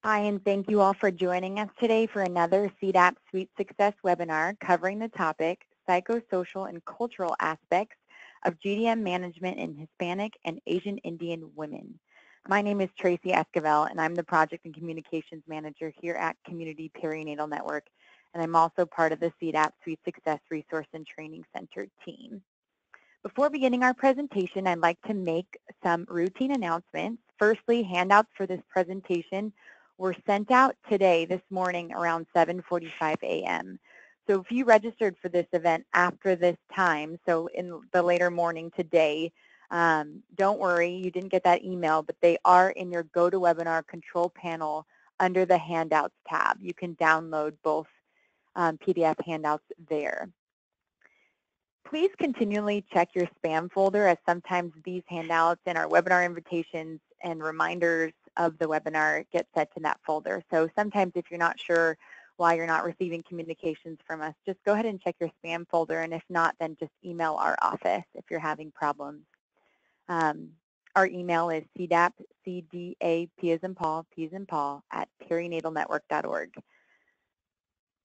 Hi, and thank you all for joining us today for another CDAPP Suite Success webinar covering the topic Psychosocial and Cultural Aspects of GDM Management in Hispanic and Asian Indian Women. My name is Tracy Esquivel, and I'm the Project and Communications Manager here at Community Perinatal Network, and I'm also part of the CDAPP Suite Success Resource and Training Center team. Before beginning our presentation, I'd like to make some routine announcements. Firstly, handouts for this presentation were sent out today, this morning, around 7:45 a.m. So if you registered for this event after this time, so in the later morning today, don't worry, you didn't get that email, but they are in your GoToWebinar control panel under the Handouts tab. You can download both PDF handouts there. Please continually check your spam folder, as sometimes these handouts and our webinar invitations and reminders of the webinar get set to that folder. So sometimes if you're not sure why you're not receiving communications from us, just go ahead and check your spam folder, and if not, then just email our office if you're having problems. Our email is CDAPP, C-D-A-P as in Paul, P as in Paul, @perinatalnetwork.org.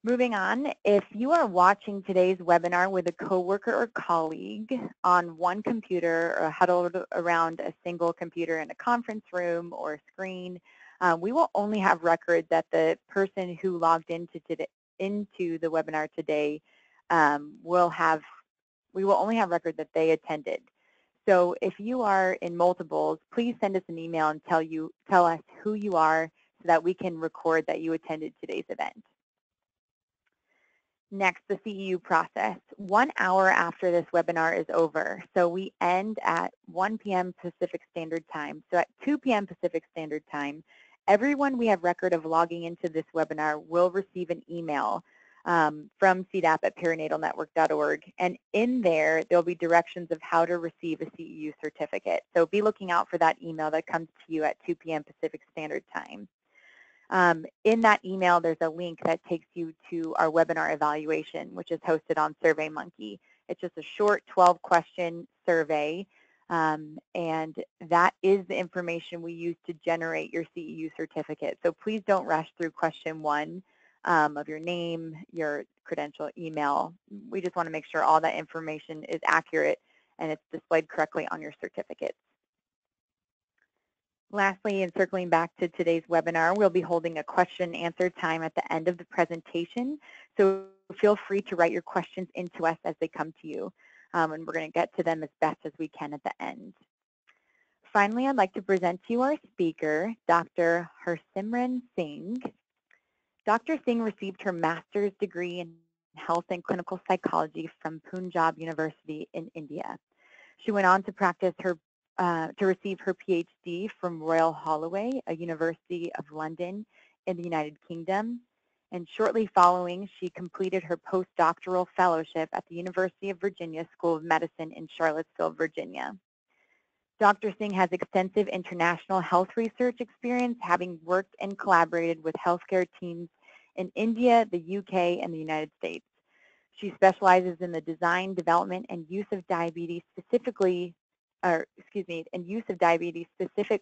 Moving on, if you are watching today's webinar with a coworker or colleague on one computer or huddled around a single computer in a conference room or screen, we will only have record that the person who logged into the webinar today we will only have record that they attended. So if you are in multiples, please send us an email and tell us who you are so that we can record that you attended today's event. Next, the CEU process. 1 hour after this webinar is over, so we end at 1 p.m. Pacific Standard Time. So at 2 p.m. Pacific Standard Time, everyone we have record of logging into this webinar will receive an email from CDAPP at perinatalnetwork.org. And in there'll be directions of how to receive a CEU certificate. So be looking out for that email that comes to you at 2 p.m. Pacific Standard Time. In that email, there's a link that takes you to our webinar evaluation, which is hosted on SurveyMonkey. It's just a short 12-question survey, and that is the information we use to generate your CEU certificate. So please don't rush through question 1 of your name, your credential, email. We just want to make sure all that information is accurate and it's displayed correctly on your certificates. Lastly, and circling back to today's webinar, we'll be holding a question and answer time at the end of the presentation. So feel free to write your questions into us as they come to you. And we're going to get to them as best as we can at the end. Finally, I'd like to present to you our speaker, Dr. Harsimran Singh. Dr. Singh received her master's degree in health and clinical psychology from Punjab University in India. She went on to receive her PhD from Royal Holloway, a University of London in the United Kingdom. And shortly following, she completed her postdoctoral fellowship at the University of Virginia School of Medicine in Charlottesville, Virginia. Dr. Singh has extensive international health research experience, having worked and collaborated with healthcare teams in India, the UK, and the United States. She specializes in the design, development, and use of diabetes-specific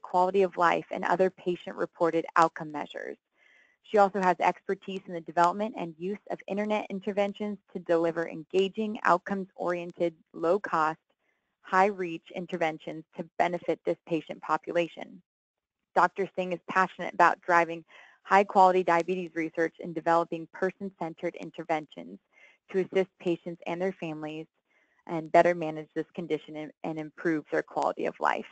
quality of life and other patient-reported outcome measures. She also has expertise in the development and use of internet interventions to deliver engaging, outcomes-oriented, low-cost, high-reach interventions to benefit this patient population. Dr. Singh is passionate about driving high-quality diabetes research and developing person-centered interventions to assist patients and their families and better manage this condition and improve their quality of life.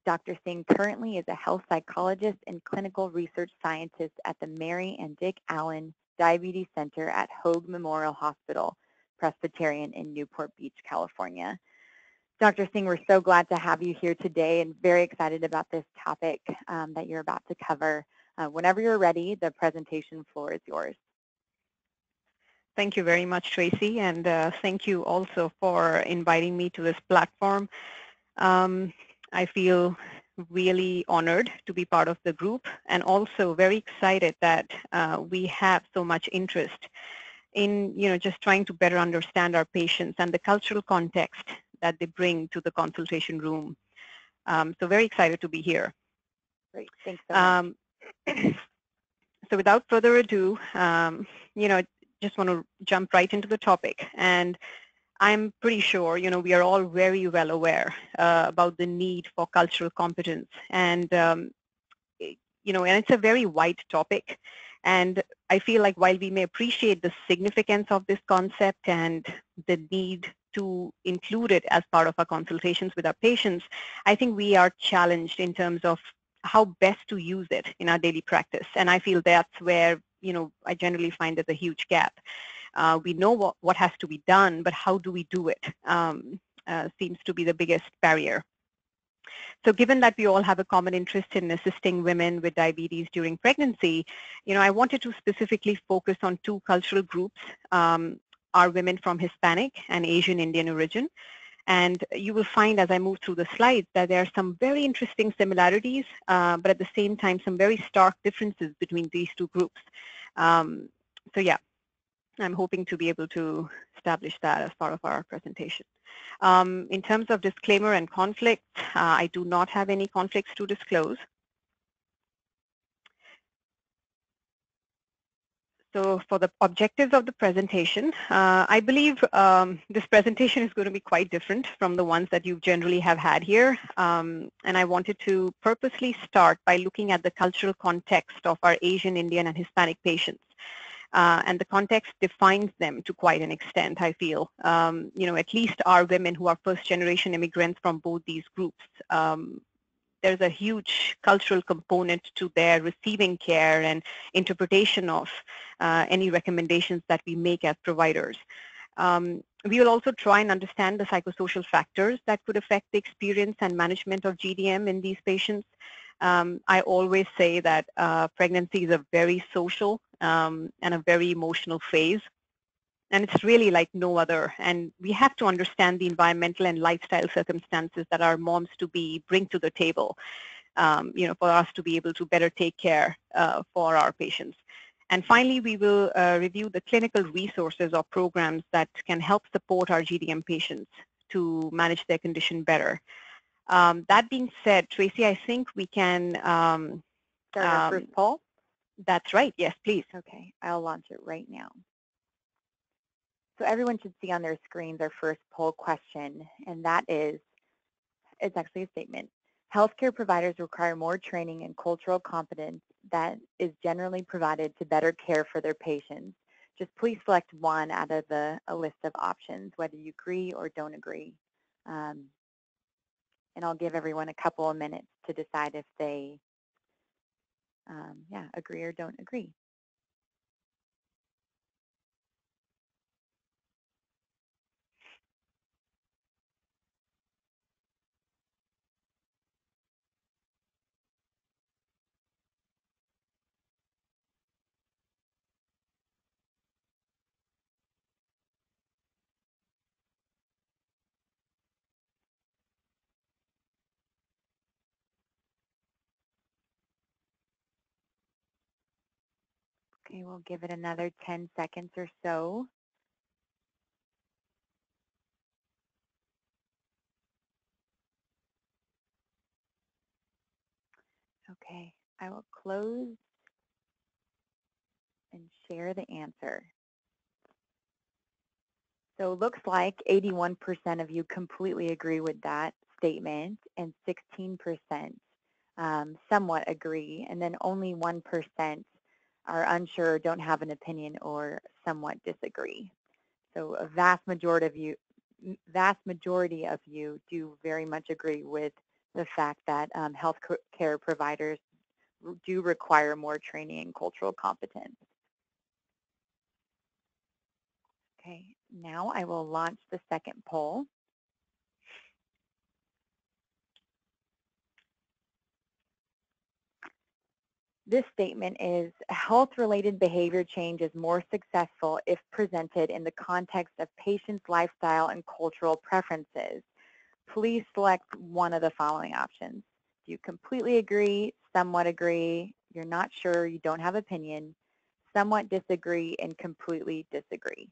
Dr. Singh currently is a health psychologist and clinical research scientist at the Mary and Dick Allen Diabetes Center at Hoag Memorial Hospital, Presbyterian in Newport Beach, California. Dr. Singh, we're so glad to have you here today and very excited about this topic that you're about to cover. Whenever you're ready, the presentation floor is yours. Thank you very much, Tracy, and thank you also for inviting me to this platform. I feel really honored to be part of the group and also very excited that we have so much interest in just trying to better understand our patients and the cultural context that they bring to the consultation room. So very excited to be here. Great, thanks so much. So without further ado, just want to jump right into the topic. And I'm pretty sure, we are all very well aware about the need for cultural competence. And, and it's a very wide topic. And I feel like while we may appreciate the significance of this concept and the need to include it as part of our consultations with our patients, I think we are challenged in terms of how best to use it in our daily practice. And I feel that's where, I generally find there's a huge gap. We know what has to be done, but how do we do it seems to be the biggest barrier. So given that we all have a common interest in assisting women with diabetes during pregnancy, I wanted to specifically focus on two cultural groups, are women from Hispanic and Asian Indian origin. And you will find as I move through the slides that there are some very interesting similarities, but at the same time, some very stark differences between these two groups. So yeah, I'm hoping to be able to establish that as part of our presentation. In terms of disclaimer and conflict, I do not have any conflicts to disclose. So for the objectives of the presentation, I believe this presentation is going to be quite different from the ones that you generally have had here. And I wanted to purposely start by looking at the cultural context of our Asian, Indian, and Hispanic patients. And the context defines them to quite an extent, I feel. At least our women who are first-generation immigrants from both these groups. There's a huge cultural component to their receiving care and interpretation of any recommendations that we make as providers. We will also try and understand the psychosocial factors that could affect the experience and management of GDM in these patients. I always say that pregnancy is a very social and a very emotional phase. And it's really like no other. And we have to understand the environmental and lifestyle circumstances that our moms-to-be bring to the table, for us to be able to better take care for our patients. And finally, we will review the clinical resources or programs that can help support our GDM patients to manage their condition better. That being said, Tracy, I think we can start our first poll. That's right. Yes, please. Okay, I'll launch it right now. So everyone should see on their screens our first poll question, and that is, it's actually a statement. Healthcare providers require more training and cultural competence that is generally provided to better care for their patients. Just please select one out of a list of options, whether you agree or don't agree. And I'll give everyone a couple of minutes to decide if they agree or don't agree. Okay, we'll give it another 10 seconds or so. Okay, I will close and share the answer. So it looks like 81% of you completely agree with that statement and 16% somewhat agree, and then only 1% are unsure, don't have an opinion, or somewhat disagree. So a vast majority of you do very much agree with the fact that health care providers do require more training and cultural competence. Okay, now I will launch the second poll. This statement is, health-related behavior change is more successful if presented in the context of patients' lifestyle and cultural preferences. Please select one of the following options. Do you completely agree, somewhat agree, you're not sure, you don't have opinion, somewhat disagree, and completely disagree?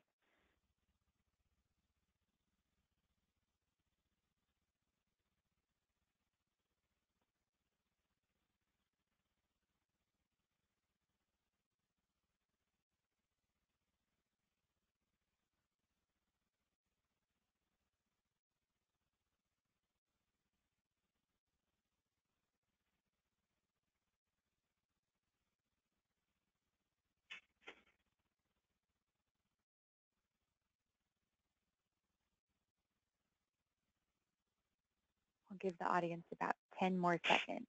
give the audience about 10 more seconds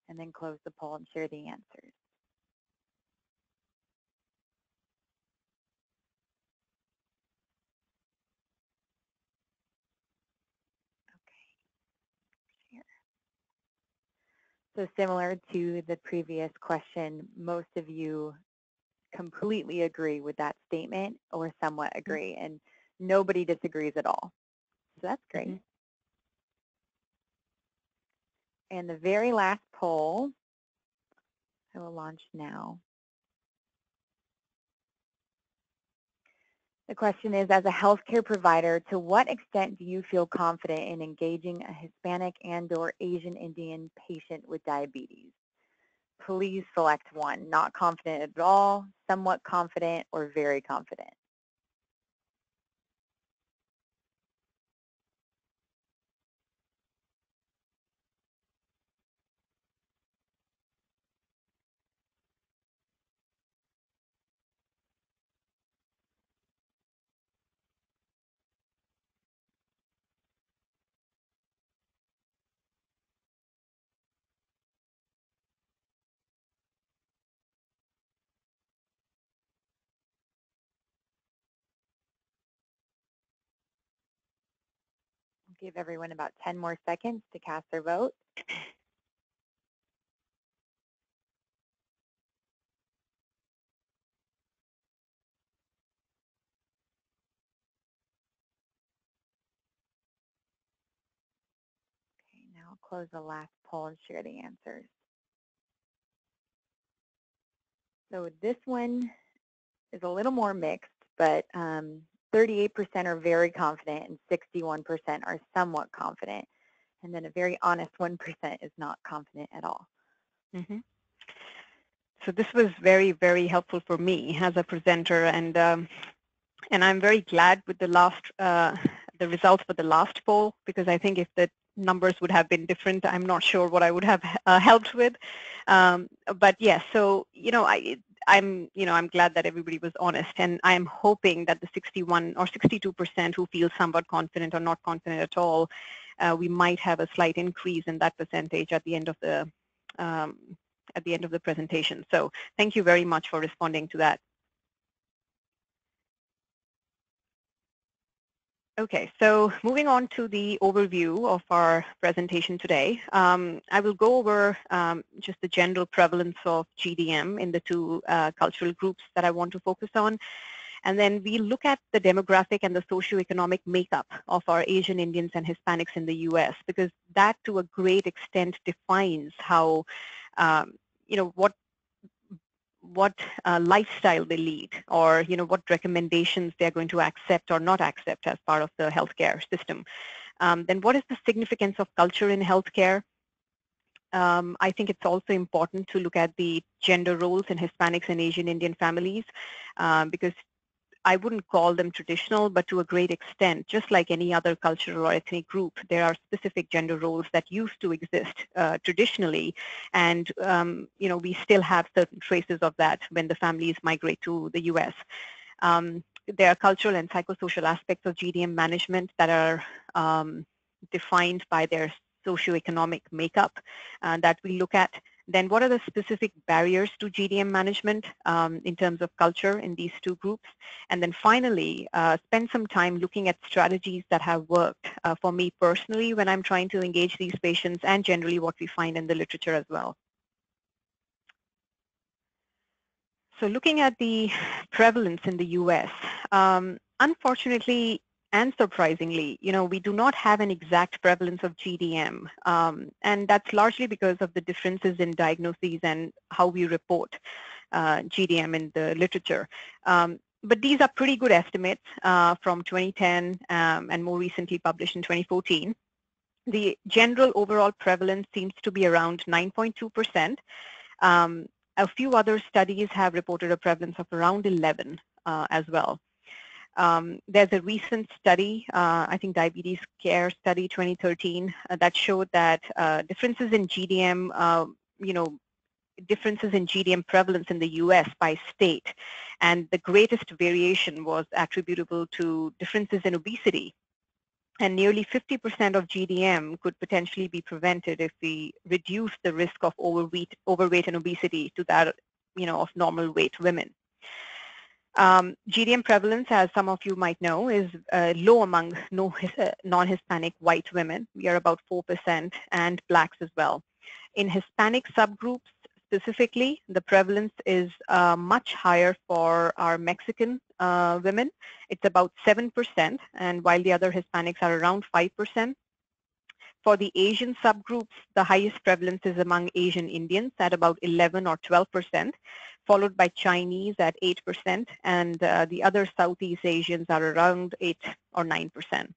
and then close the poll and share the answers. Okay. Here. So similar to the previous question, most of you completely agree with that statement or somewhat agree, and nobody disagrees at all. So that's great. Mm-hmm. And the very last poll, I will launch now. The question is, as a healthcare provider, to what extent do you feel confident in engaging a Hispanic and/or Asian Indian patient with diabetes? Please select one. Not confident at all, somewhat confident, or very confident. Give everyone about 10 more seconds to cast their vote. Okay, now I'll close the last poll and share the answers. So this one is a little more mixed, but 38% are very confident and 61% are somewhat confident. And then a very honest 1% is not confident at all. Mm-hmm. So this was very, very helpful for me as a presenter, and I'm very glad with the results for the last poll, because I think if the numbers would have been different, I'm not sure what I would have helped with. But yes, so I'm glad that everybody was honest, and I'm hoping that the 61 or 62% who feel somewhat confident or not confident at all, we might have a slight increase in that percentage at the end of the presentation. So thank you very much for responding to that. Okay, so moving on to the overview of our presentation today, I will go over just the general prevalence of GDM in the two cultural groups that I want to focus on. And then we look at the demographic and the socioeconomic makeup of our Asian Indians and Hispanics in the U.S., because that to a great extent defines how, what lifestyle they lead, or what recommendations they're going to accept or not accept as part of the healthcare system. Then what is the significance of culture in healthcare? I think it's also important to look at the gender roles in Hispanics and Asian Indian families, because I wouldn't call them traditional, but to a great extent, just like any other cultural or ethnic group, there are specific gender roles that used to exist traditionally, and we still have certain traces of that when the families migrate to the U.S. There are cultural and psychosocial aspects of GDM management that are defined by their socioeconomic makeup that we look at. Then what are the specific barriers to GDM management in terms of culture in these two groups? And then finally, spend some time looking at strategies that have worked for me personally when I'm trying to engage these patients, and generally what we find in the literature as well. So looking at the prevalence in the US, unfortunately, and surprisingly, we do not have an exact prevalence of GDM, and that's largely because of the differences in diagnoses and how we report GDM in the literature. But these are pretty good estimates from 2010 and more recently published in 2014. The general overall prevalence seems to be around 9.2%. A few other studies have reported a prevalence of around 11 as well. There's a recent study, I think Diabetes Care Study 2013, that showed that differences in GDM, differences in GDM prevalence in the US by state, and the greatest variation was attributable to differences in obesity. And nearly 50% of GDM could potentially be prevented if we reduce the risk of overweight and obesity to that, of normal weight women. GDM prevalence, as some of you might know, is low among non-Hispanic white women. We are about 4%, and blacks as well. In Hispanic subgroups specifically, the prevalence is much higher for our Mexican women. It's about 7%, and while the other Hispanics are around 5%. For the Asian subgroups, the highest prevalence is among Asian Indians at about 11 or 12%, followed by Chinese at 8%, and the other Southeast Asians are around 8 or 9%.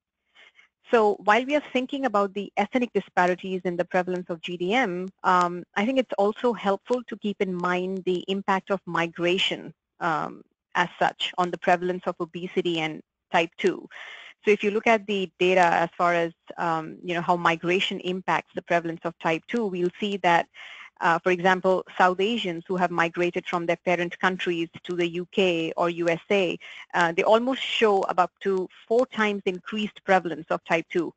So while we are thinking about the ethnic disparities in the prevalence of GDM, I think it's also helpful to keep in mind the impact of migration as such on the prevalence of obesity and type 2. So if you look at the data as far as how migration impacts the prevalence of type 2, we'll see that, for example, South Asians who have migrated from their parent countries to the UK or USA, they almost show up to 4 times increased prevalence of type 2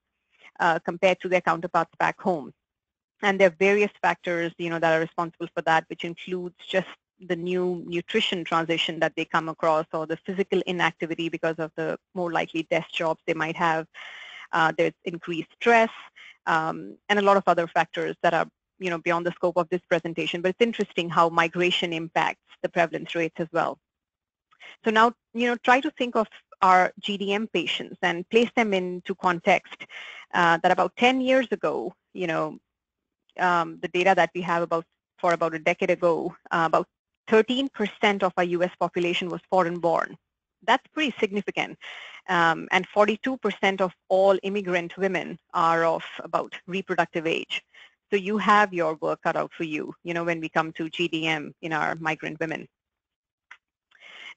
compared to their counterparts back home. And there are various factors, that are responsible for that, which includes just the new nutrition transition that they come across, or the physical inactivity because of the more likely desk jobs they might have. There's increased stress, and a lot of other factors that are beyond the scope of this presentation. But it's interesting how migration impacts the prevalence rates as well. So now, try to think of our GDM patients and place them into context that about 10 years ago, the data that we have for about a decade ago, about 13% of our U.S. population was foreign-born. That's pretty significant. And 42% of all immigrant women are of about reproductive age. So you have your work cut out for you, when we come to GDM in our migrant women.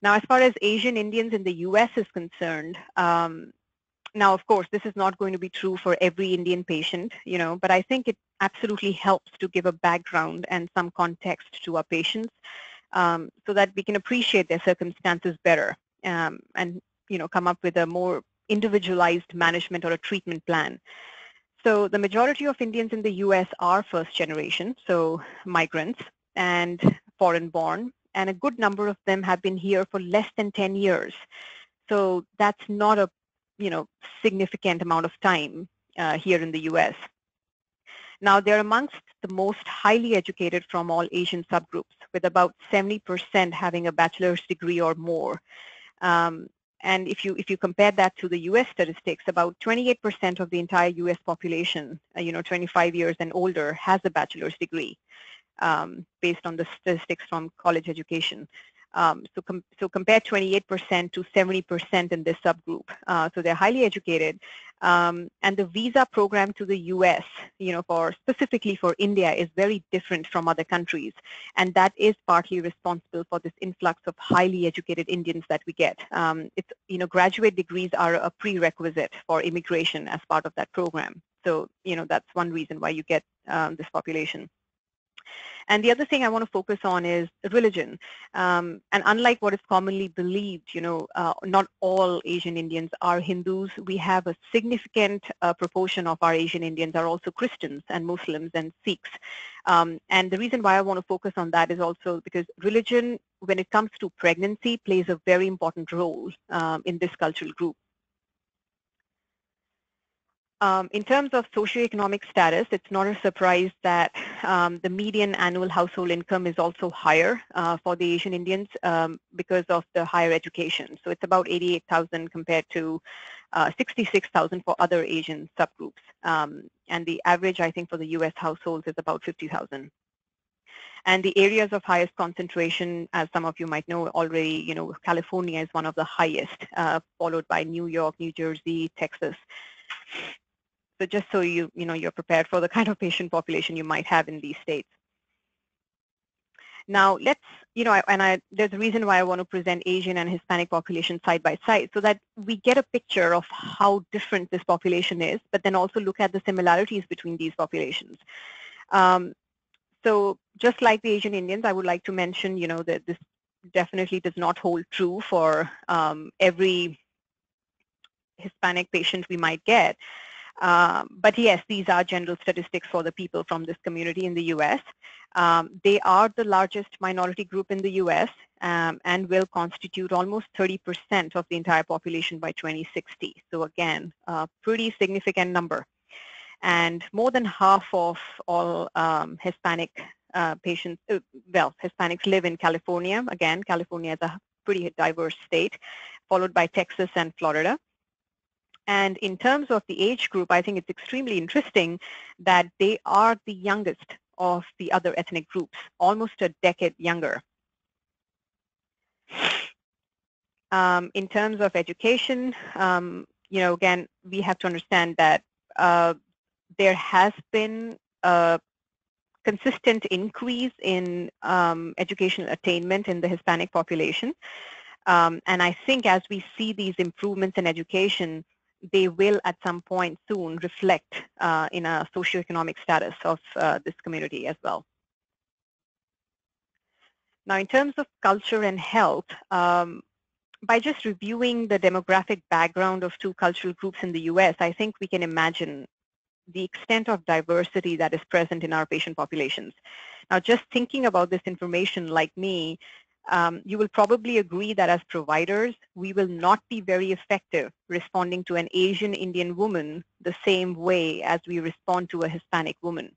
Now, as far as Asian Indians in the U.S. is concerned, now, of course, this is not going to be true for every Indian patient, but I think it absolutely helps to give a background and some context to our patients so that we can appreciate their circumstances better and, come up with a more individualized management or a treatment plan. So the majority of Indians in the U.S. are first generation, so migrants and foreign-born, and a good number of them have been here for less than 10 years. So that's not a significant amount of time here in the U.S. Now, they're amongst the most highly educated from all Asian subgroups, with about 70% having a bachelor's degree or more. And if you compare that to the U.S. statistics, about 28% of the entire U.S. population, 25 years and older, has a bachelor's degree based on the statistics from college education. So compare 28% to 70% in this subgroup. So they're highly educated. And the visa program to the U.S., specifically for India, is very different from other countries. And that is partly responsible for this influx of highly educated Indians that we get. Graduate degrees are a prerequisite for immigration as part of that program. So, that's one reason why you get this population. And the other thing I want to focus on is religion. And unlike what is commonly believed, not all Asian Indians are Hindus. We have a significant proportion of our Asian Indians are also Christians and Muslims and Sikhs. And the reason why I want to focus on that is also because religion, when it comes to pregnancy, plays a very important role in this cultural group. In terms of socioeconomic status, it's not a surprise that the median annual household income is also higher for the Asian Indians because of the higher education. So it's about 88,000 compared to 66,000 for other Asian subgroups. And the average, I think, for the U.S. households is about 50,000. And the areas of highest concentration, as some of you might know already, California is one of the highest, followed by New York, New Jersey, Texas. So just so you're prepared for the kind of patient population you might have in these states. Now let's, there's a reason why I want to present Asian and Hispanic population side by side so that we get a picture of how different this population is, but then also look at the similarities between these populations. So just like the Asian Indians, I would like to mention, that this definitely does not hold true for every Hispanic patient we might get. But yes, these are general statistics for the people from this community in the U.S. They are the largest minority group in the U.S. And will constitute almost 30% of the entire population by 2060. So again, a pretty significant number. And more than half of all Hispanic patients, Hispanics live in California. Again, California is a pretty diverse state, followed by Texas and Florida. And in terms of the age group, I think it's extremely interesting that they are the youngest of the other ethnic groups, almost a decade younger. In terms of education, again, we have to understand that there has been a consistent increase in educational attainment in the Hispanic population. And I think as we see these improvements in education, they will at some point soon reflect in a socioeconomic status of this community as well. Now, in terms of culture and health, by just reviewing the demographic background of two cultural groups in the US, I think we can imagine the extent of diversity that is present in our patient populations. Now, just thinking about this information like me, you will probably agree that as providers, we will not be very effective responding to an Asian Indian woman the same way as we respond to a Hispanic woman.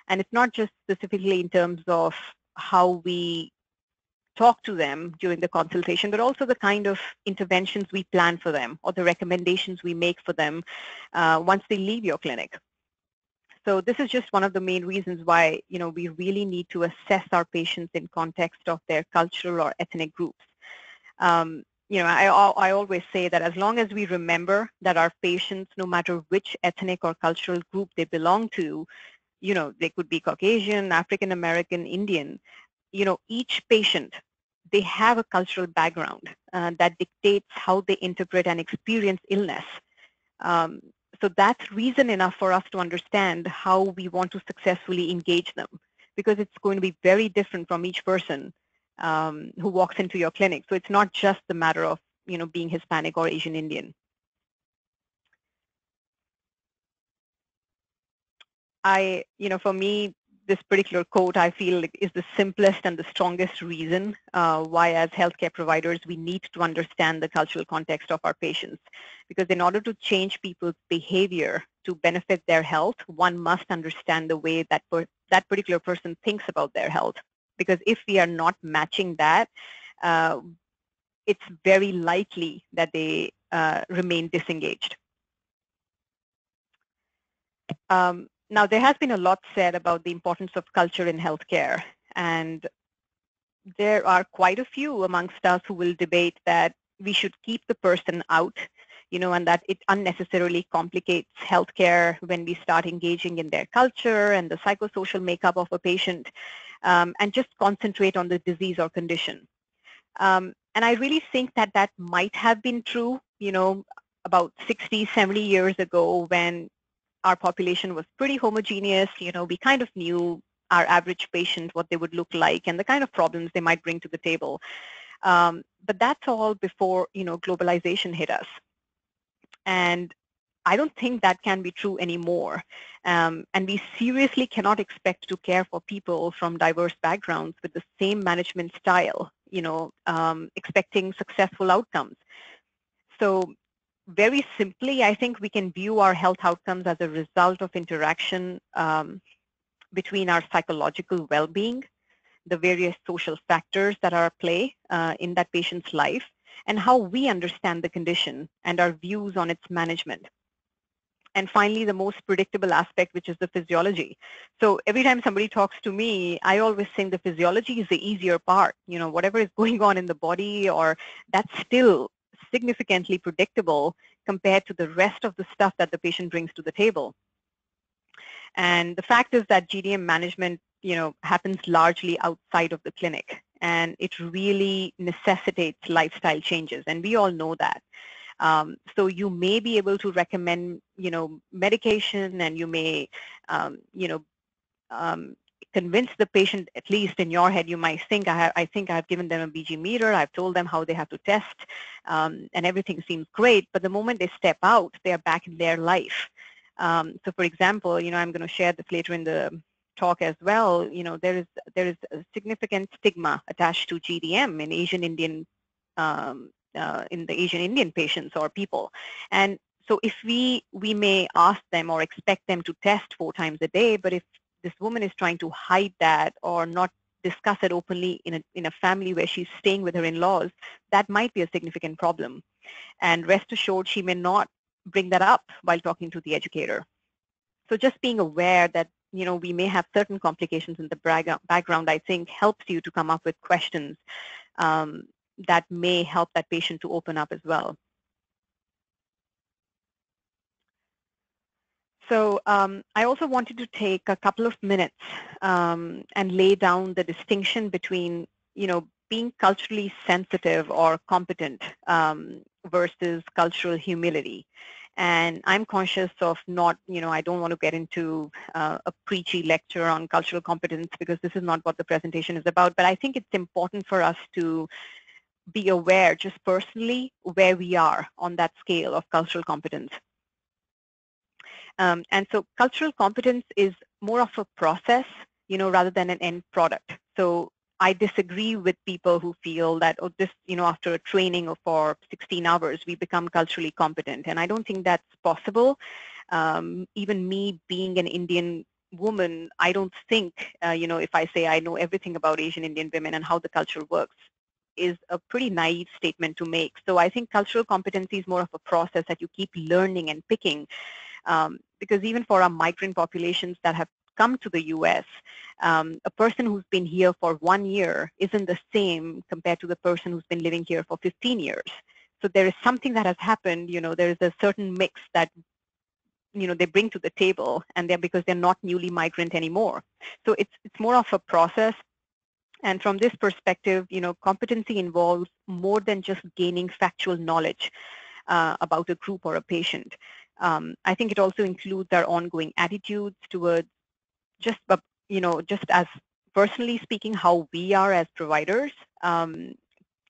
And it's not just specifically in terms of how we talk to them during the consultation, but also the kind of interventions we plan for them or the recommendations we make for them once they leave your clinic. So this is just one of the main reasons why, we really need to assess our patients in context of their cultural or ethnic groups. I always say that as long as we remember that our patients, no matter which ethnic or cultural group they belong to, they could be Caucasian, African American, Indian, each patient, they have a cultural background that dictates how they interpret and experience illness. So that's reason enough for us to understand how we want to successfully engage them, because it's going to be very different from each person who walks into your clinic. So it's not just the matter of, being Hispanic or Asian Indian. For me, this particular quote, I feel is the simplest and the strongest reason why as healthcare providers, we need to understand the cultural context of our patients. Because in order to change people's behavior to benefit their health, one must understand the way that that particular person thinks about their health. Because if we are not matching that, it's very likely that they remain disengaged. Now, there has been a lot said about the importance of culture in healthcare, and there are quite a few amongst us who will debate that we should keep the person out, and that it unnecessarily complicates healthcare when we start engaging in their culture and the psychosocial makeup of a patient, and just concentrate on the disease or condition. And I really think that that might have been true, about 60, 70 years ago when our population was pretty homogeneous. We kind of knew our average patient, what they would look like, and the kind of problems they might bring to the table. But that's all before, globalization hit us. And I don't think that can be true anymore. And we seriously cannot expect to care for people from diverse backgrounds with the same management style, expecting successful outcomes. So very simply, I think we can view our health outcomes as a result of interaction between our psychological well-being, the various social factors that are at play in that patient's life, and how we understand the condition and our views on its management. And finally, the most predictable aspect, which is the physiology. So every time somebody talks to me, I always think the physiology is the easier part. Whatever is going on in the body, or that's still significantly predictable compared to the rest of the stuff that the patient brings to the table. And the fact is that GDM management, happens largely outside of the clinic, and it really necessitates lifestyle changes, and we all know that. So you may be able to recommend, medication, and you may, convince the patient, at least in your head, you might think, I think I've given them a BG meter, I've told them how they have to test, and everything seems great. But the moment they step out, they are back in their life. So for example, I'm going to share this later in the talk as well. There is a significant stigma attached to GDM in Asian Indian in the Asian Indian patients or people. And so if we may ask them or expect them to test 4 times a day, but if this woman is trying to hide that or not discuss it openly in a family where she's staying with her in-laws, that might be a significant problem. And rest assured, she may not bring that up while talking to the educator. So just being aware that we may have certain complications in the background, I think helps you to come up with questions that may help that patient to open up as well. So I also wanted to take a couple of minutes and lay down the distinction between, being culturally sensitive or competent versus cultural humility. And I'm conscious of not, I don't want to get into a preachy lecture on cultural competence because this is not what the presentation is about. But I think it's important for us to be aware just personally where we are on that scale of cultural competence. And so cultural competence is more of a process, rather than an end product. So I disagree with people who feel that, after a training for 16 hours, we become culturally competent. And I don't think that's possible. Even me being an Indian woman, I don't think, if I say I know everything about Asian Indian women and how the culture works, is a pretty naive statement to make. So I think cultural competency is more of a process that you keep learning and picking. Because even for our migrant populations that have come to the U.S., a person who's been here for 1 year isn't the same compared to the person who's been living here for 15 years. So there is something that has happened, there is a certain mix that, they bring to the table, and because they're not newly migrant anymore. So it's more of a process. And from this perspective, competency involves more than just gaining factual knowledge about a group or a patient. I think it also includes our ongoing attitudes towards just as personally speaking, how we are as providers, and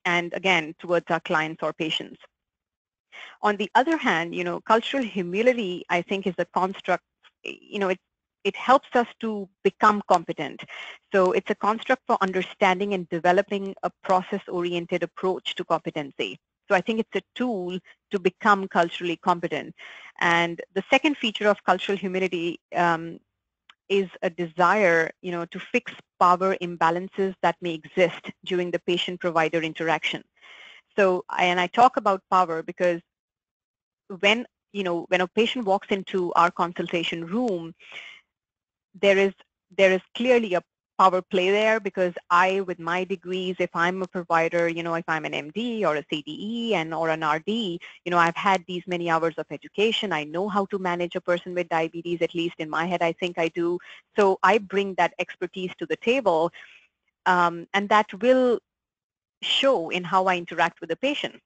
again, towards our clients or patients. On the other hand, cultural humility, I think, is a construct, it helps us to become competent. So it's a construct for understanding and developing a process-oriented approach to competency. So I think it's a tool to become culturally competent. And the second feature of cultural humility is a desire, to fix power imbalances that may exist during the patient-provider interaction. So, and I talk about power because when a patient walks into our consultation room, there is clearly a power play there, because I, with my degrees, if I'm a provider, if I'm an MD or a CDE or an RD, I've had these many hours of education. I know how to manage a person with diabetes, at least in my head, I think I do. So I bring that expertise to the table, and that will show in how I interact with the patient,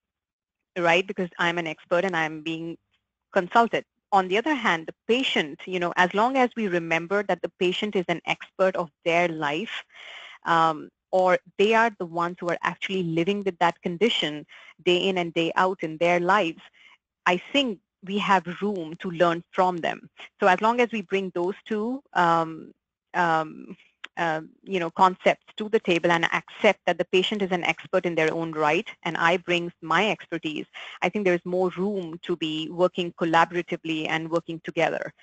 right? Because I'm an expert and I'm being consulted. On the other hand, the patient, as long as we remember that the patient is an expert of their life, or they are the ones who are actually living with that condition day in and day out in their lives, I think we have room to learn from them. So as long as we bring those two concepts to the table and accept that the patient is an expert in their own right and I bring my expertise, I think there's more room to be working collaboratively and working together.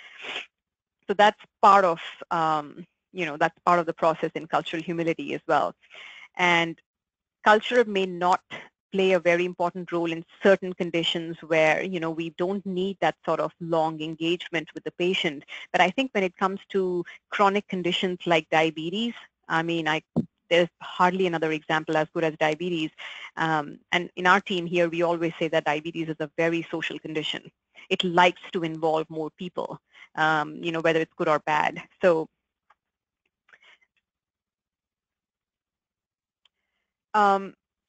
So that's part of, that's part of the process in cultural humility as well. And culture may not play a very important role in certain conditions where, we don't need that sort of long engagement with the patient. But I think when it comes to chronic conditions like diabetes, I mean, there's hardly another example as good as diabetes. And in our team here, we always say that diabetes is a very social condition. It likes to involve more people, whether it's good or bad. So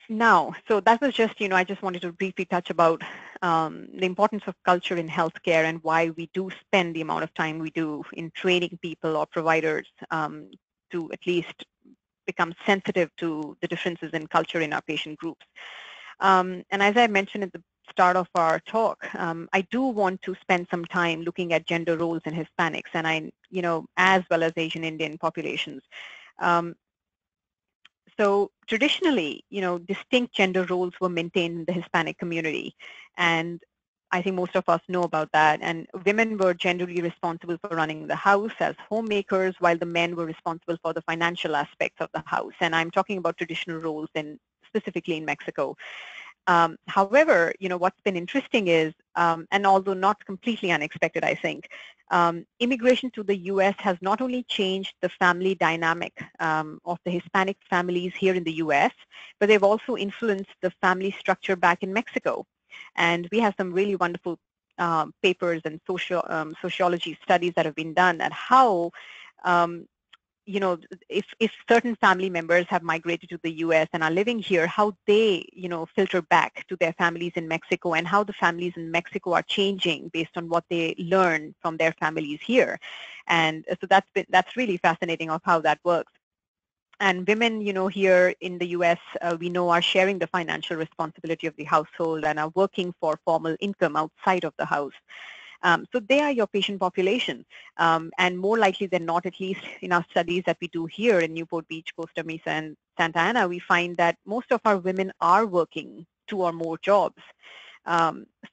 now, so that was just, I just wanted to briefly touch about the importance of culture in healthcare and why we do spend the amount of time we do in training people or providers to at least become sensitive to the differences in culture in our patient groups. And as I mentioned at the start of our talk, I do want to spend some time looking at gender roles in Hispanics, and as well as Asian Indian populations. Um, so traditionally, distinct gender roles were maintained in the Hispanic community, and I think most of us know about that. And women were generally responsible for running the house as homemakers, while the men were responsible for the financial aspects of the house. And I'm talking about traditional roles specifically in Mexico. However, what's been interesting is, and although not completely unexpected, I think, immigration to the U.S. has not only changed the family dynamic of the Hispanic families here in the U.S., but they've also influenced the family structure back in Mexico. And we have some really wonderful papers and sociology studies that have been done at how if certain family members have migrated to the U.S. and are living here, how they, filter back to their families in Mexico, and how the families in Mexico are changing based on what they learn from their families here. And so that's really fascinating of how that works. And women, here in the U.S., we know are sharing the financial responsibility of the household and are working for formal income outside of the house. So they are your patient population, and more likely than not, at least in our studies that we do here in Newport Beach, Costa Mesa, and Santa Ana, we find that most of our women are working 2 or more jobs.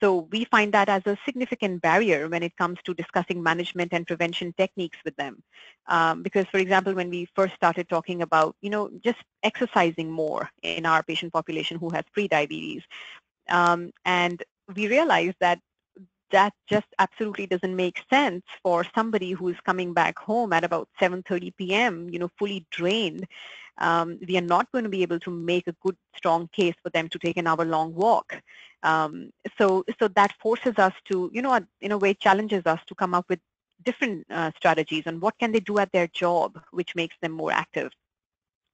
So we find that as a significant barrier when it comes to discussing management and prevention techniques with them. Because, for example, when we first started talking about, just exercising more in our patient population who has prediabetes, and we realized that just absolutely doesn't make sense for somebody who's coming back home at about 7:30 p.m., fully drained. We are not going to be able to make a good, strong case for them to take an hour-long walk. So that forces us to, in a way, challenges us to come up with different strategies on what can they do at their job, which makes them more active.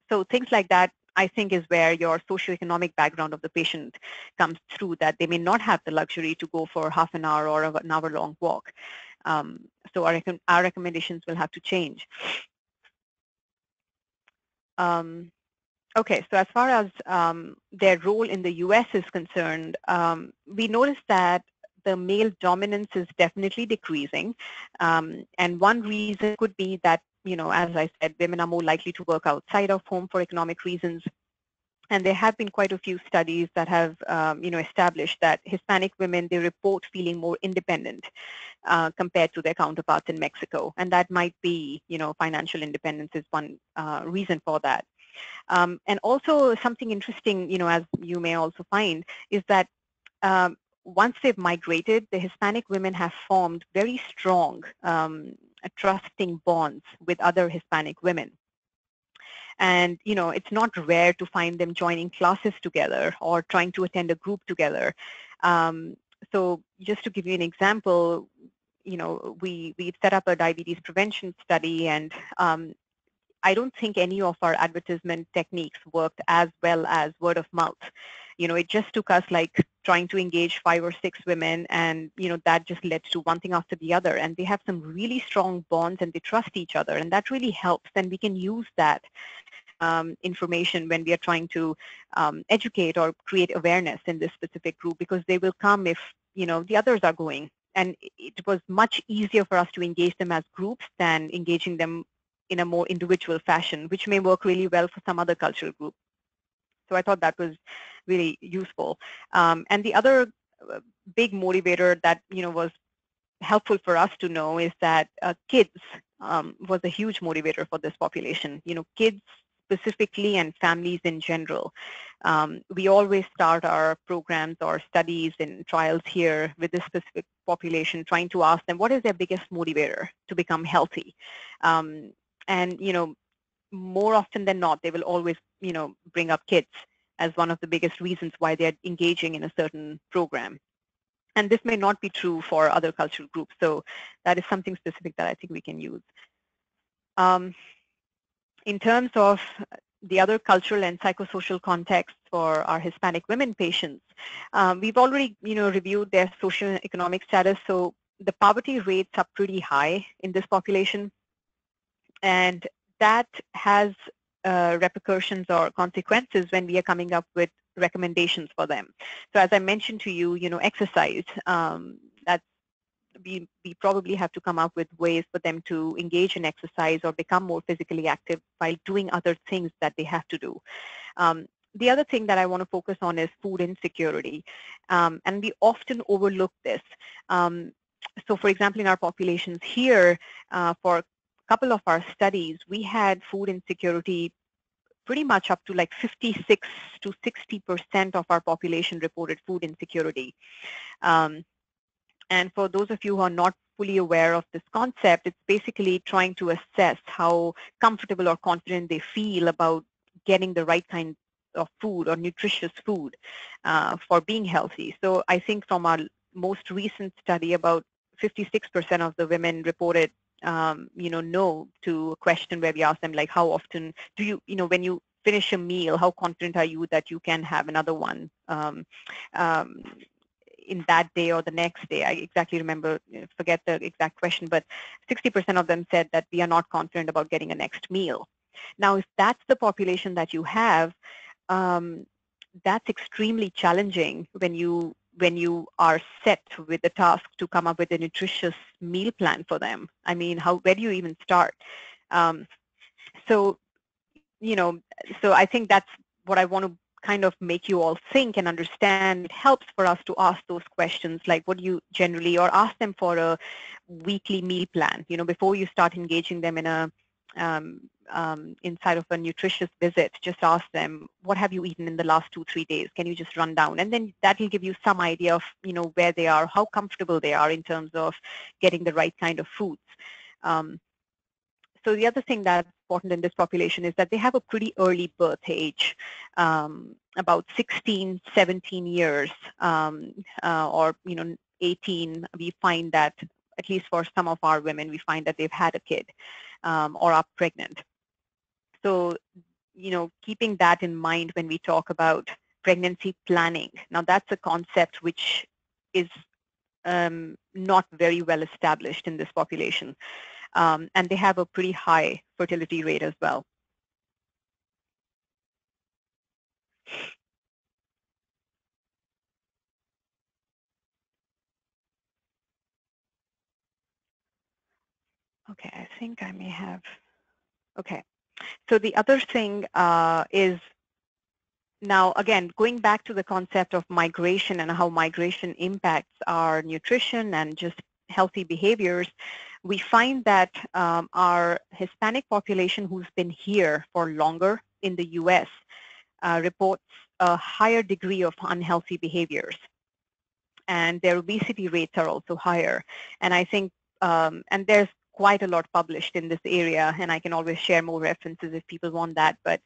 So things like that, I think, is where your socioeconomic background of the patient comes through, that they may not have the luxury to go for half an hour or an hour-long walk. So our recommendations will have to change. Okay, so as far as their role in the U.S. is concerned, we noticed that the male dominance is definitely decreasing. And one reason could be that, as I said, women are more likely to work outside of home for economic reasons. And there have been quite a few studies that have, established that Hispanic women, they report feeling more independent compared to their counterparts in Mexico. And that might be, financial independence is one reason for that. And also something interesting, as you may also find, is that once they've migrated, the Hispanic women have formed very strong trusting bonds with other Hispanic women. And, it's not rare to find them joining classes together or trying to attend a group together. So just to give you an example, we've set up a diabetes prevention study, and I don't think any of our advertisement techniques worked as well as word of mouth. It just took us like trying to engage 5 or 6 women, and that just led to one thing after the other. And they have some really strong bonds, and they trust each other, and that really helps. And we can use that information when we are trying to educate or create awareness in this specific group, because they will come if the others are going. And it was much easier for us to engage them as groups than engaging them in a more individual fashion, which may work really well for some other cultural group. So I thought that was really useful. And the other big motivator that was helpful for us to know is that kids was a huge motivator for this population. Kids specifically and families in general. We always start our programs or studies and trials here with this specific population, trying to ask them what is their biggest motivator to become healthy. And more often than not, they will always bring up kids as one of the biggest reasons why they're engaging in a certain program. And this may not be true for other cultural groups, so that is something specific that I think we can use. In terms of the other cultural and psychosocial contexts for our Hispanic women patients, we've already reviewed their socioeconomic status. So the poverty rates are pretty high in this population, and that has repercussions or consequences when we are coming up with recommendations for them. So as I mentioned to you, exercise, that's we probably have to come up with ways for them to engage in exercise or become more physically active while doing other things that they have to do. The other thing that I want to focus on is food insecurity, and we often overlook this. So for example, in our populations here, for a couple of our studies, we had food insecurity pretty much up to like 56 to 60% of our population reported food insecurity. And for those of you who are not fully aware of this concept, it's basically trying to assess how comfortable or confident they feel about getting the right kind of food or nutritious food for being healthy. So I think from our most recent study, about 56% of the women reported, no to a question where we asked them, like, how often do you, when you finish a meal, how confident are you that you can have another one? In that day or the next day. I exactly remember, forget the exact question, but 60% of them said that we are not confident about getting a next meal. Now, if that's the population that you have, that's extremely challenging when you are set with the task to come up with a nutritious meal plan for them. I mean, where do you even start? So, so I think that's what I want to kind of make you all think and understand. It helps for us to ask those questions, like what do you generally, or ask them for a weekly meal plan, before you start engaging them in a inside of a nutritious visit. Just ask them, what have you eaten in the last 2-3 days? Can you just run down? And then that will give you some idea of, where they are, how comfortable they are in terms of getting the right kind of foods. So the other thing that's important in this population is that they have a pretty early birth age, about 16, 17 years, or 18. We find that, at least for some of our women, we find that they've had a kid or are pregnant. So, keeping that in mind when we talk about pregnancy planning. Now, that's a concept which is not very well established in this population. And they have a pretty high fertility rate as well. Okay, I think I may have, okay. So the other thing is, now again, going back to the concept of migration and how migration impacts our nutrition and just healthy behaviors, we find that our Hispanic population who's been here for longer in the US reports a higher degree of unhealthy behaviors. And their obesity rates are also higher. And I think, and there's quite a lot published in this area, and I can always share more references if people want that. But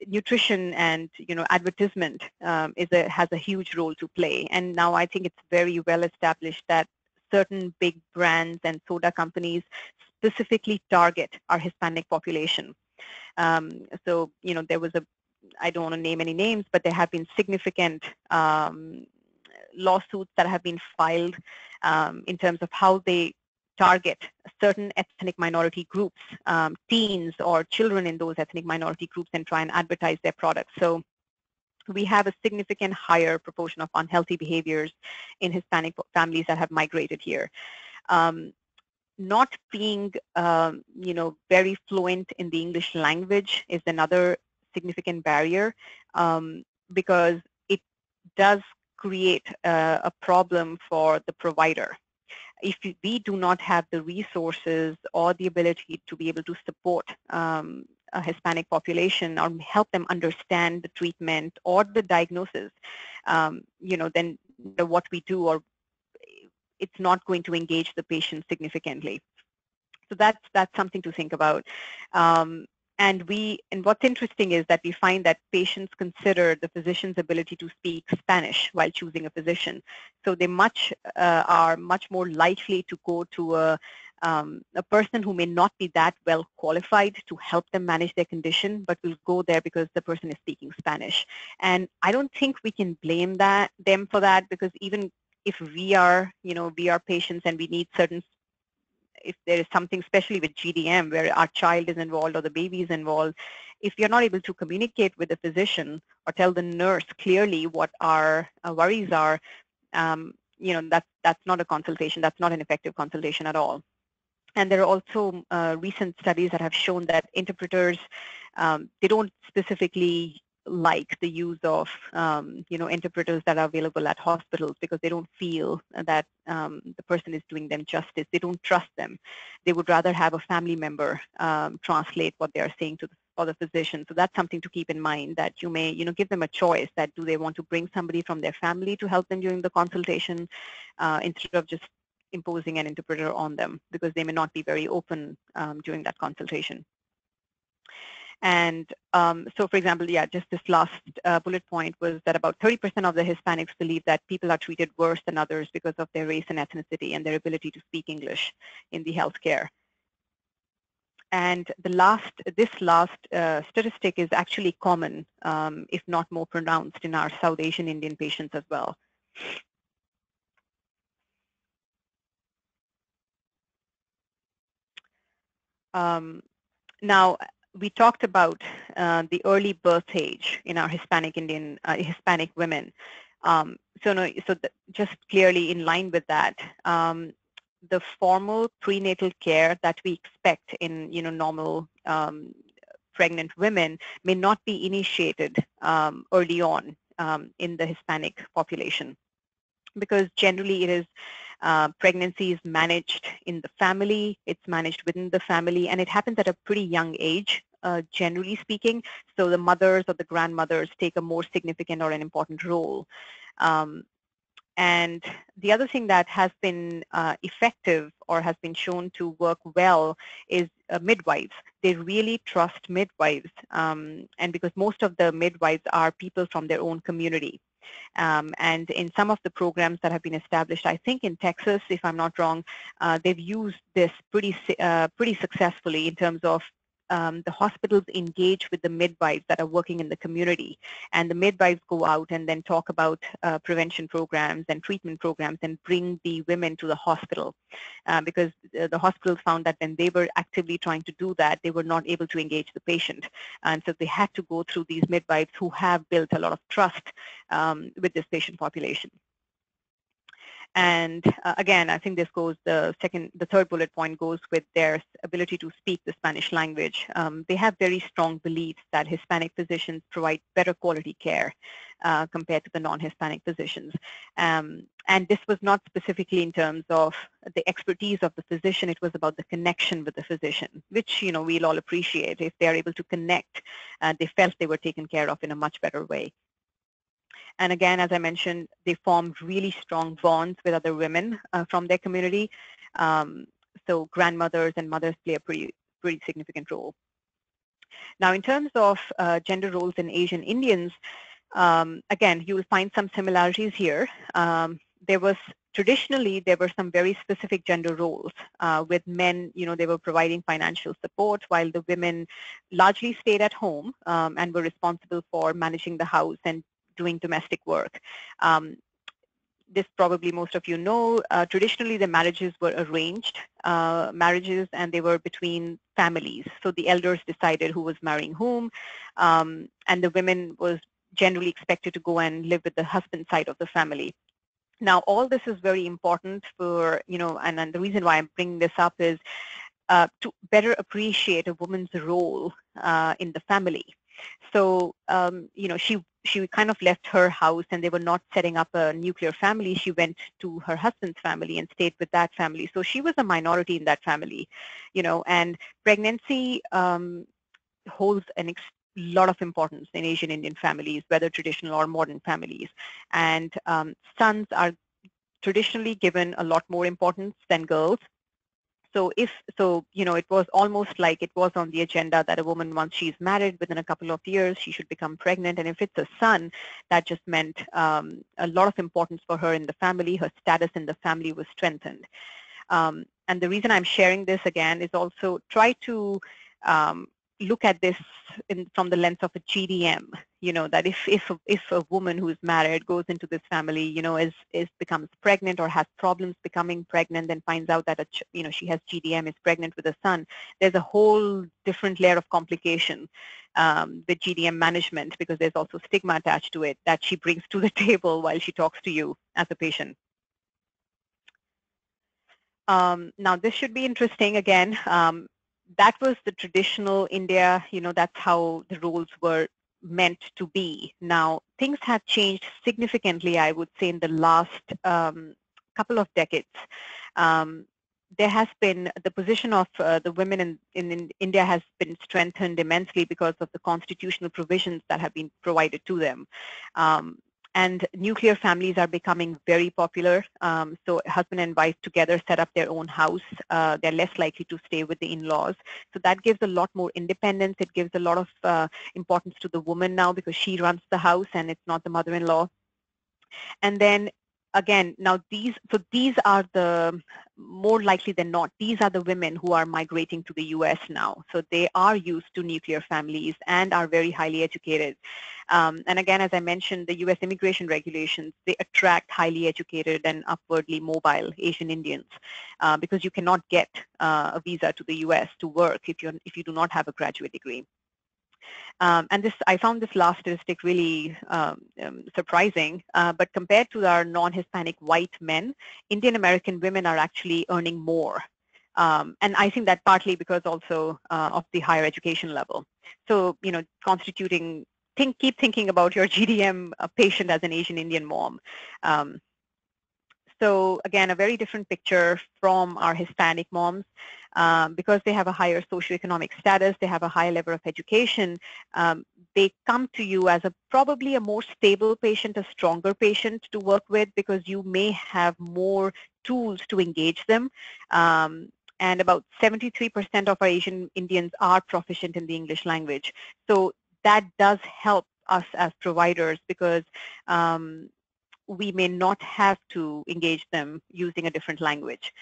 nutrition and advertisement has a huge role to play. And now I think it's very well established that certain big brands and soda companies specifically target our Hispanic population. So there was I don't want to name any names, but there have been significant lawsuits that have been filed in terms of how they target certain ethnic minority groups, teens or children in those ethnic minority groups, and try and advertise their products. So we have a significant higher proportion of unhealthy behaviors in Hispanic families that have migrated here. Not being, very fluent in the English language is another significant barrier, because it does create a problem for the provider. If we do not have the resources or the ability to be able to support a Hispanic population or help them understand the treatment or the diagnosis, then what we do, or it's not going to engage the patient significantly. So that's something to think about. And what's interesting is that we find that patients consider the physician's ability to speak Spanish while choosing a physician. So they are much more likely to go to a person who may not be that well qualified to help them manage their condition, but will go there because the person is speaking Spanish. And I don't think we can blame them for that, because even if we are patients and we need certain if there is something, especially with GDM, where our child is involved or the baby is involved, if you're not able to communicate with the physician or tell the nurse clearly what our worries are, that's not a consultation. That's not an effective consultation at all. And there are also recent studies that have shown that interpreters, they don't specifically like the use of, interpreters that are available at hospitals because they don't feel that the person is doing them justice. They don't trust them. They would rather have a family member translate what they are saying to the physician. So that's something to keep in mind, that you may, give them a choice, that do they want to bring somebody from their family to help them during the consultation instead of just imposing an interpreter on them, because they may not be very open during that consultation. And so, for example, just this last bullet point was that about 30% of the Hispanics believe that people are treated worse than others because of their race and ethnicity and their ability to speak English in the healthcare. And this last statistic is actually common, if not more pronounced, in our South Asian Indian patients as well. Now, we talked about the early birth age in our Hispanic women. Just clearly in line with that, the formal prenatal care that we expect in normal pregnant women may not be initiated early on in the Hispanic population, because generally it is pregnancy is managed in the family, it's managed within the family, and it happens at a pretty young age, generally speaking. So the mothers or the grandmothers take a more significant or an important role. And the other thing that has been effective or has been shown to work well is midwives. They really trust midwives, and because most of the midwives are people from their own community. And in some of the programs that have been established, I think in Texas, if I'm not wrong, they've used this pretty successfully in terms of the hospitals engage with the midwives that are working in the community, and the midwives go out and then talk about prevention programs and treatment programs and bring the women to the hospital, because the hospitals found that when they were actively trying to do that, they were not able to engage the patient, and so they had to go through these midwives who have built a lot of trust with this patient population. And again, I think this goes, the third bullet point goes with their ability to speak the Spanish language. They have very strong beliefs that Hispanic physicians provide better quality care compared to the non-Hispanic physicians. And this was not specifically in terms of the expertise of the physician, it was about the connection with the physician, which we'll all appreciate. If they are able to connect, they felt they were taken care of in a much better way. And again, as I mentioned, they formed really strong bonds with other women from their community. So grandmothers and mothers play a pretty significant role. Now, in terms of gender roles in Asian Indians, again, you will find some similarities here. Traditionally, there were some very specific gender roles. With men, they were providing financial support, while the women largely stayed at home and were responsible for managing the house and doing domestic work. This probably most of you know, traditionally the marriages were arranged marriages, and they were between families. So the elders decided who was marrying whom, and the women was generally expected to go and live with the husband side of the family. Now, all this is very important for, and the reason why I'm bringing this up is to better appreciate a woman's role in the family. So, she kind of left her house, and they were not setting up a nuclear family. She went to her husband's family and stayed with that family. So she was a minority in that family, and pregnancy holds a lot of importance in Asian Indian families, whether traditional or modern families. And sons are traditionally given a lot more importance than girls. So it was almost like it was on the agenda that a woman, once she's married, within a couple of years, she should become pregnant. And if it's a son, that just meant a lot of importance for her in the family. Her status in the family was strengthened. And the reason I'm sharing this again is also try to look at this from the lens of a GDM. that if a woman who's married goes into this family, is becomes pregnant or has problems becoming pregnant, then finds out that she has GDM, is pregnant with a son, there's a whole different layer of complication with GDM management, because there's also stigma attached to it that she brings to the table while she talks to you as a patient. Now, this should be interesting again. That was the traditional India, that's how the rules were meant to be. Now, things have changed significantly, I would say, in the last couple of decades. There has been the position of the women in India has been strengthened immensely because of the constitutional provisions that have been provided to them. And nuclear families are becoming very popular. So husband and wife together set up their own house. They're less likely to stay with the in-laws. So that gives a lot more independence. It gives a lot of importance to the woman now, because she runs the house and it's not the mother-in-law. And then again, now these are the, more likely than not, these are the women who are migrating to the US now. So they are used to nuclear families and are very highly educated. And again, as I mentioned, the US immigration regulations, they attract highly educated and upwardly mobile Asian Indians, because you cannot get a visa to the US to work if you do not have a graduate degree. And I found this last statistic really surprising, but compared to our non-Hispanic white men, Indian American women are actually earning more. And I think that partly because also of the higher education level. So, keep thinking about your GDM patient as an Asian Indian mom. So again, a very different picture from our Hispanic moms. Because they have a higher socioeconomic status, they have a higher level of education, they come to you as probably a more stable patient, a stronger patient to work with, because you may have more tools to engage them. And about 73% of our Asian Indians are proficient in the English language. So that does help us as providers, because we may not have to engage them using a different language.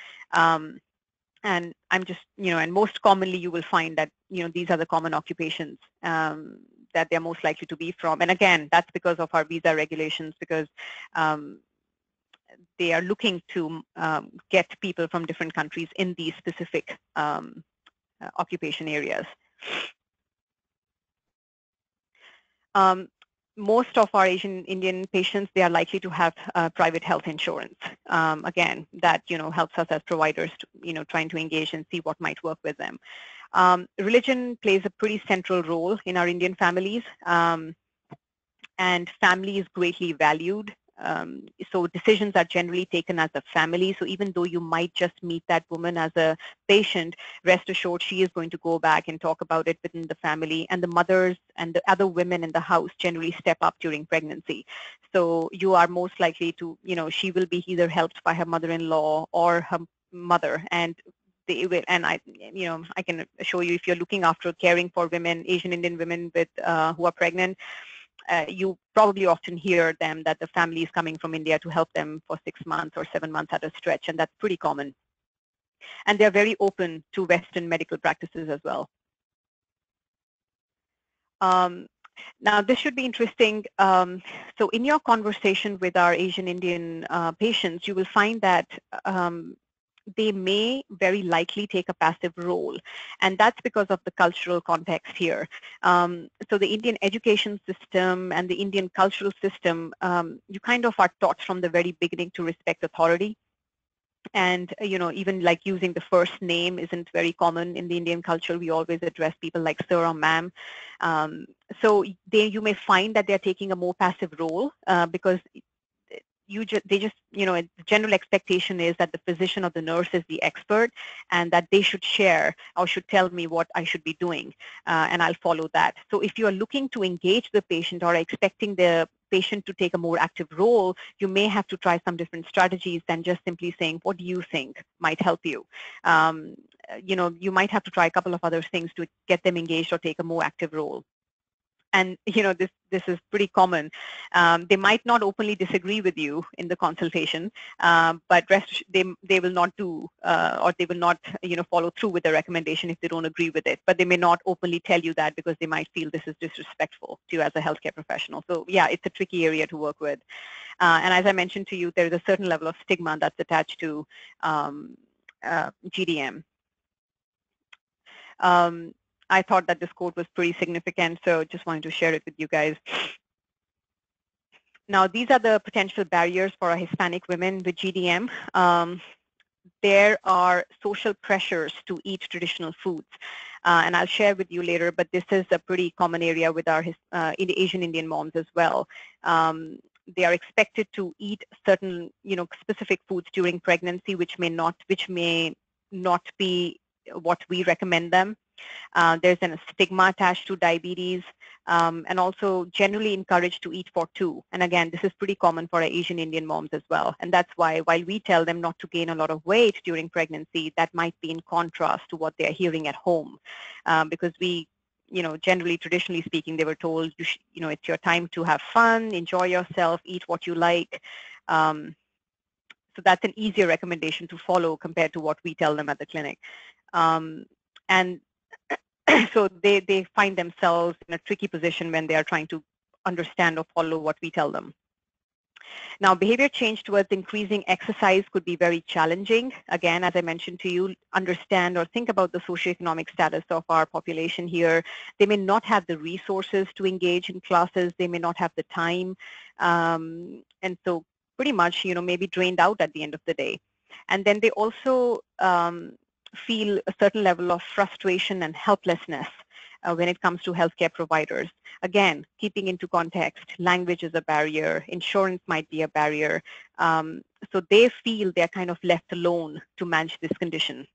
And I'm just, and most commonly you will find that, these are the common occupations that they're most likely to be from. And again, that's because of our visa regulations, because they are looking to get people from different countries in these specific occupation areas. Most of our Asian Indian patients, they are likely to have private health insurance. Again, that helps us as providers, trying to engage and see what might work with them. Religion plays a pretty central role in our Indian families, and family is greatly valued. So decisions are generally taken as a family. So even though you might just meet that woman as a patient, rest assured she is going to go back and talk about it within the family. And the mothers and the other women in the house generally step up during pregnancy. So you are most likely to, she will be either helped by her mother-in-law or her mother. And they will, and I can assure you, if you're looking after caring for women, Asian Indian women with who are pregnant, you probably often hear them that the family is coming from India to help them for 6 months or 7 months at a stretch, and that's pretty common. And they're very open to Western medical practices as well. Now, this should be interesting. So in your conversation with our Asian Indian patients, you will find that they may very likely take a passive role, and that's because of the cultural context here. So the Indian education system and the Indian cultural system, you kind of are taught from the very beginning to respect authority. And even like using the first name isn't very common in the Indian culture. We always address people like sir or ma'am. So you may find that they're taking a more passive role because the general expectation is that the physician or the nurse is the expert, and that they should share or should tell me what I should be doing, and I'll follow that. So if you are looking to engage the patient or expecting the patient to take a more active role, you may have to try some different strategies than just simply saying, what do you think might help you? You might have to try a couple of other things to get them engaged or take a more active role. and this is pretty common. They might not openly disagree with you in the consultation, but they will not do or they will not follow through with the recommendation if they don't agree with it. But they may not openly tell you that because they might feel this is disrespectful to you as a healthcare professional. So yeah, it's a tricky area to work with. And as I mentioned to you, there is a certain level of stigma that's attached to GDM. I thought that this quote was pretty significant, so just wanted to share it with you guys. Now, these are the potential barriers for our Hispanic women with GDM. There are social pressures to eat traditional foods, and I'll share with you later, but this is a pretty common area with our Asian Indian moms as well. They are expected to eat certain, specific foods during pregnancy, which may not be what we recommend them. There's a stigma attached to diabetes, and also generally encouraged to eat for two. And again, this is pretty common for our Asian Indian moms as well. And that's why while we tell them not to gain a lot of weight during pregnancy, that might be in contrast to what they're hearing at home. Because we, generally, traditionally speaking, they were told, it's your time to have fun, enjoy yourself, eat what you like. So that's an easier recommendation to follow compared to what we tell them at the clinic. And so they find themselves in a tricky position when they are trying to understand or follow what we tell them. Now, behavior change towards increasing exercise could be very challenging. Again, as I mentioned to you, understand or think about the socioeconomic status of our population here. They may not have the resources to engage in classes. They may not have the time. And so pretty much, may be drained out at the end of the day. And then they also feel a certain level of frustration and helplessness when it comes to healthcare providers. Again, keeping into context, language is a barrier, insurance might be a barrier. So they feel they're kind of left alone to manage this condition.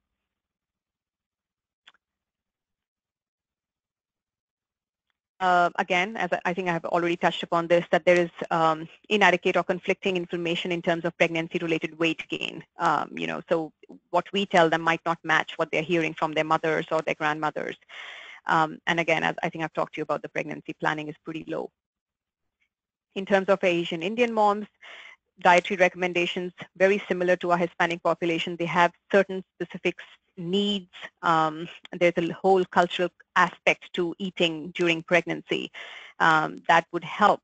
Again, as I think I have already touched upon this, that there is inadequate or conflicting information in terms of pregnancy-related weight gain. So what we tell them might not match what they're hearing from their mothers or their grandmothers. And again, as I think I've talked to you about, the pregnancy planning is pretty low. In terms of Asian Indian moms, dietary recommendations, very similar to our Hispanic population. They have certain specific needs. There's a whole cultural aspect to eating during pregnancy that would help,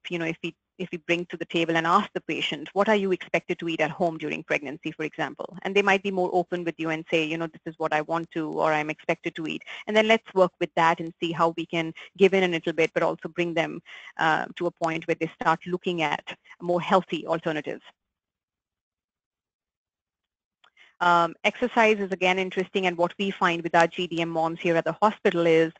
if we bring to the table and ask the patient, what are you expected to eat at home during pregnancy, for example? And they might be more open with you and say, this is what I want to, or I'm expected to eat. And then let's work with that and see how we can give in a little bit, but also bring them to a point where they start looking at more healthy alternatives. Exercise is again interesting, and what we find with our GDM moms here at the hospital is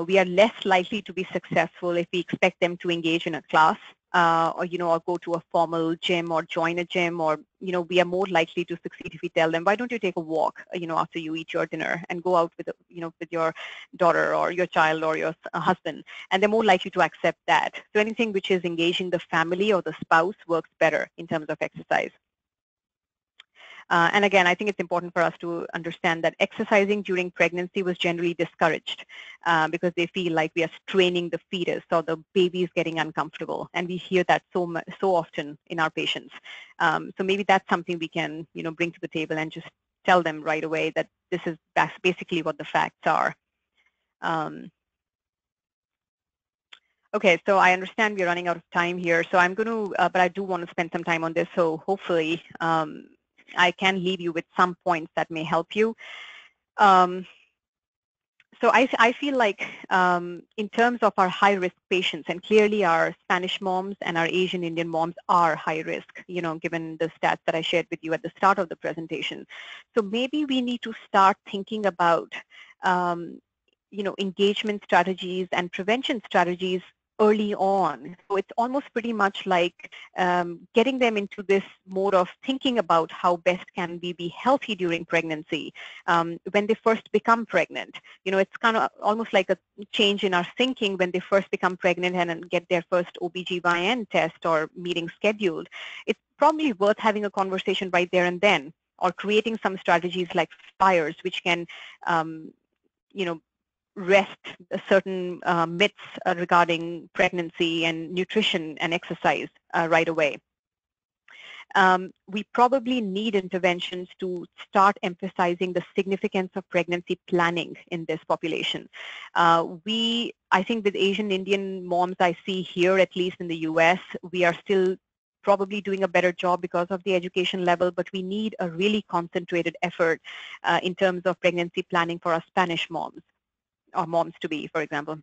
we are less likely to be successful if we expect them to engage in a class or go to a formal gym or join a gym, or we are more likely to succeed if we tell them, why don't you take a walk after you eat your dinner and go out with with your daughter or your child or your husband, and they're more likely to accept that. So anything which is engaging the family or the spouse works better in terms of exercise. And again, I think it's important for us to understand that exercising during pregnancy was generally discouraged because they feel like we are straining the fetus or the baby is getting uncomfortable. And we hear that so often in our patients. So maybe that's something we can bring to the table and just tell them right away that this is basically what the facts are. Okay, so I understand we're running out of time here. So I'm going to, but I do want to spend some time on this. So hopefully, I can leave you with some points that may help you. So I feel like in terms of our high-risk patients, and clearly our Spanish moms and our Asian Indian moms are high risk, given the stats that I shared with you at the start of the presentation. So maybe we need to start thinking about, engagement strategies and prevention strategies early on. So it's almost pretty much like getting them into this mode of thinking about how best can we be healthy during pregnancy when they first become pregnant. It's kind of almost like a change in our thinking when they first become pregnant and get their first OBGYN test or meeting scheduled. It's probably worth having a conversation right there and then, or creating some strategies like flyers which can, wrest certain myths regarding pregnancy and nutrition and exercise right away. We probably need interventions to start emphasizing the significance of pregnancy planning in this population. I think with Asian Indian moms I see here, at least in the US, we are still probably doing a better job because of the education level, but we need a really concentrated effort in terms of pregnancy planning for our Spanish moms, or moms-to-be, for example.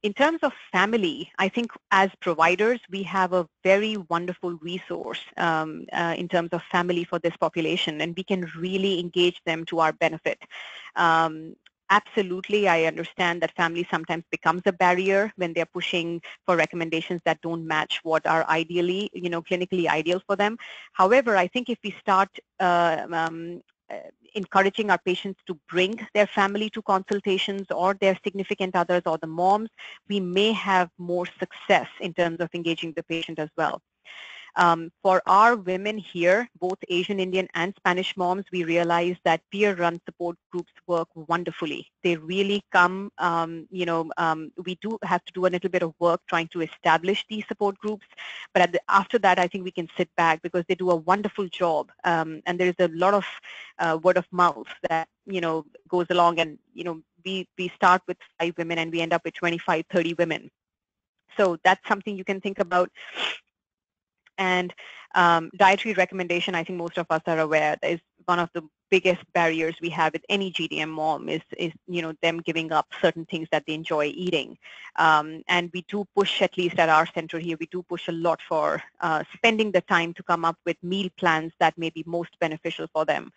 In terms of family, I think as providers, we have a very wonderful resource in terms of family for this population, and we can really engage them to our benefit. Absolutely, I understand that family sometimes becomes a barrier when they're pushing for recommendations that don't match what are ideally, clinically ideal for them. However, I think if we start encouraging our patients to bring their family to consultations or their significant others or the moms, we may have more success in terms of engaging the patient as well. For our women here, both Asian Indian and Spanish moms, we realize that peer-run support groups work wonderfully. They really come, we do have to do a little bit of work trying to establish these support groups, but after that, I think we can sit back because they do a wonderful job, and there is a lot of word of mouth that, goes along, and, we start with 5 women and we end up with 25, 30 women. So that's something you can think about. And dietary recommendation, I think most of us are aware, is one of the biggest barriers we have with any GDM mom is them giving up certain things that they enjoy eating. And we do push, at least at our center here, we do push a lot for spending the time to come up with meal plans that may be most beneficial for them.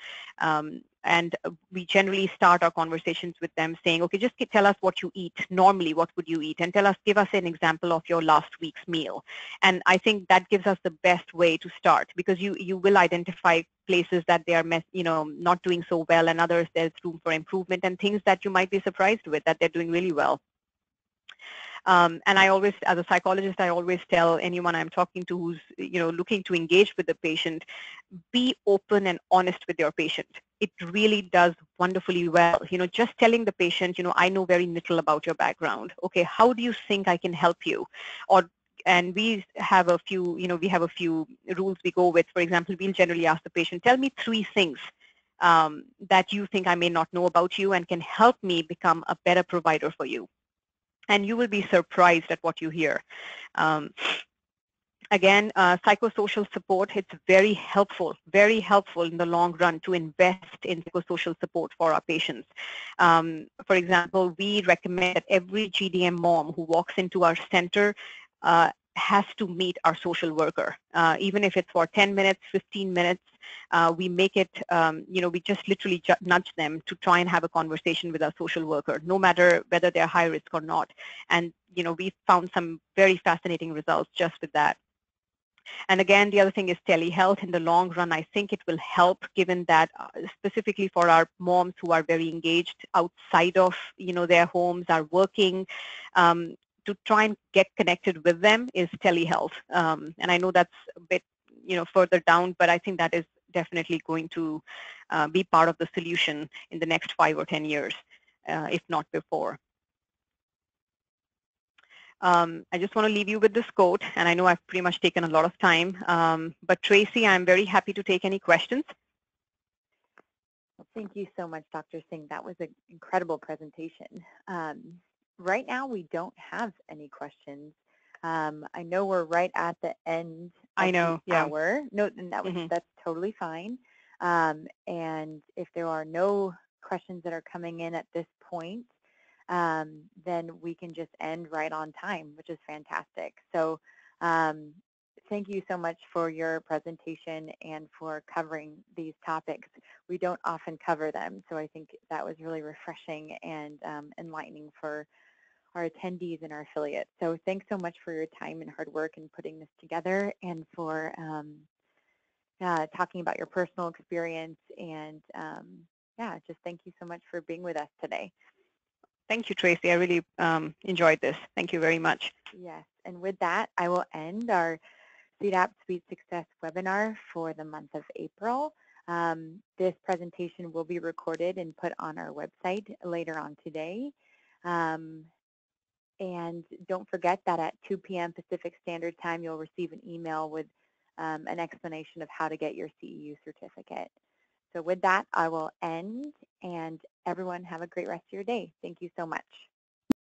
And we generally start our conversations with them saying, okay, just tell us what you eat normally, what would you eat? And give us an example of your last week's meal. And I think that gives us the best way to start, because you will identify places that they are not doing so well, and others there's room for improvement, and things that you might be surprised with that they're doing really well. And I always, as a psychologist, I always tell anyone I'm talking to who's looking to engage with the patient, be open and honest with your patient. It really does wonderfully well. Just telling the patient, I know very little about your background. Okay, how do you think I can help you? And we have a few, rules we go with. For example, we'll generally ask the patient, tell me 3 things that you think I may not know about you and can help me become a better provider for you. And you will be surprised at what you hear. Again, psychosocial support, it's very helpful in the long run to invest in psychosocial support for our patients. For example, we recommend that every GDM mom who walks into our center has to meet our social worker, even if it's for 10 minutes, 15 minutes. We make it, we just literally nudge them to try and have a conversation with our social worker, no matter whether they're high risk or not. And, we found some very fascinating results just with that. And again, the other thing is telehealth. In the long run, I think it will help, given that specifically for our moms who are very engaged outside of, their homes, are working, to try and get connected with them is telehealth. And I know that's a bit, further down, but I think that is definitely going to be part of the solution in the next 5 or 10 years, if not before. I just want to leave you with this quote, and I know I've pretty much taken a lot of time, but Tracy, I'm very happy to take any questions. Thank you so much, Dr. Singh. That was an incredible presentation. Right now, we don't have any questions. I know we're right at the end of the hour. No, and that's totally fine. And if there are no questions that are coming in at this point, then we can just end right on time, which is fantastic. So thank you so much for your presentation and for covering these topics. We don't often cover them, so I think that was really refreshing and enlightening for our attendees and our affiliates. So thanks so much for your time and hard work in putting this together, and for talking about your personal experience. And just thank you so much for being with us today. Thank you, Tracy. I really enjoyed this. Thank you very much. Yes, and with that, I will end our CDAPP Sweet Success webinar for the month of April. This presentation will be recorded and put on our website later on today. And don't forget that at 2 p.m. Pacific Standard Time, you'll receive an email with an explanation of how to get your CEU certificate. So with that, I will end, and everyone have a great rest of your day. Thank you so much.